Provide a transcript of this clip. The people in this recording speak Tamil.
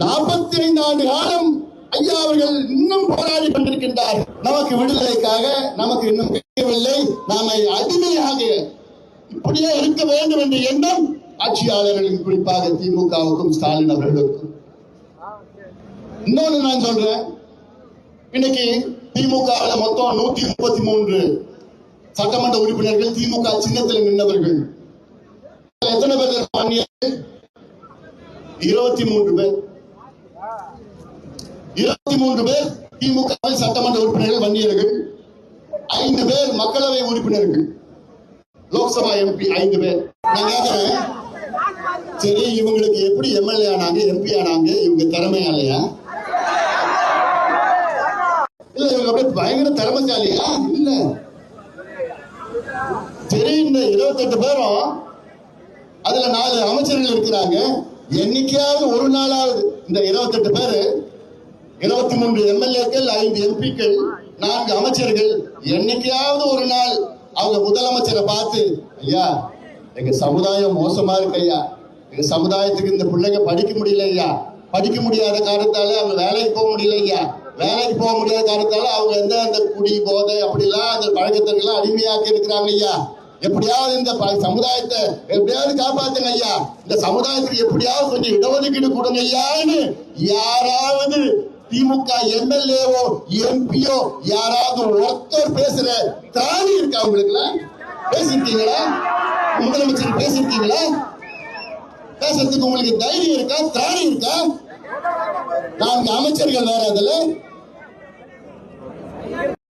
45 ஆண்டு காலம் ஐயா அவர்கள் இன்னும் போராடி கொண்டிருக்கின்றார். நமக்கு விடுதலைக்காக நமக்கு இன்னும் கிடைக்கவில்லை. நாம அடிமையாக இப்படியே இருக்க வேண்டும் என்ற எண்ணம் ஆட்சியாளர்களுக்கு, குறிப்பாக திமுகவுக்கும் ஸ்டாலின் அவர்களுக்கும். இன்னொன்னு நான் சொல்றேன், இன்னைக்கு திமுக மொத்தம் 133 சட்டமன்ற உறுப்பினர்கள் திமுக சின்னத்தில் நின்றவர்கள். எத்தனை பேர்? 23 பேர். 23 பேர் திமுக சட்டமன்ற உறுப்பினர்கள் வன்னியர்கள், 5 பேர் மக்களவை உறுப்பினர்கள், லோக்சபா எம்பி 5 பேர். நான் கேட்கிறேன், சரி இவங்களுக்கு எப்படி எம்எல்ஏ ஆனாங்க, எம்பி ஆனாங்க? இவங்க திறமையாலையா? இல்ல இவங்க அப்படியே பயங்கர திறமைசாலியா? இல்ல. சரி, இந்த 28 பேரும் அதுல 4 அமைச்சர்கள் இருக்கிறாங்க. என்னைக்காவது ஒரு நாளாவது இந்த 28 பேரு, 23 எம்எல்ஏக்கள், 5 எம்பிக்கள், 4 அமைச்சர்கள், என்னைக்காவது ஒரு நாள் அவங்க முதலமைச்சரை பார்த்து, ஐயா எங்க சமுதாயம் மோசமா இருக்கு ஐயா, எங்க சமுதாயத்துக்கு இந்த பிள்ளைங்க படிக்க முடியல ஐயா, படிக்க முடியாத காரணத்தால அவங்க வேலைக்கு போக முடியல ஐயா, வேலைக்கு போக முடியாத காரணத்தால அவங்க அந்த குடி போதை அப்படிலாம் அந்த பழக்கத்திற்கெல்லாம் அடிமையாக்கி இருக்கிறாங்க ஐயா, எப்படியாவது இந்த சமுதாயத்தை எப்படியாவது காப்பாத்துங்க ஐயா, இந்த சமுதாயத்துக்கு எப்படியாவது கொஞ்சம் இடஒதுக்கீடு கொடுங்க ஐயான்னு யாராவது திமுக எம்எல்ஏவோ எம்பியோ யாராவது ஒருத்தர் பேசுற திராணி இருக்கா உங்களுக்கு? பேசிருக்கீங்களா? முதலமைச்சர் பேசிருக்கீங்களா? பேசுறதுக்கு உங்களுக்கு தைரியம் இருக்கா? திராணி இருக்கா? 4 அமைச்சர்கள் வேற அதுல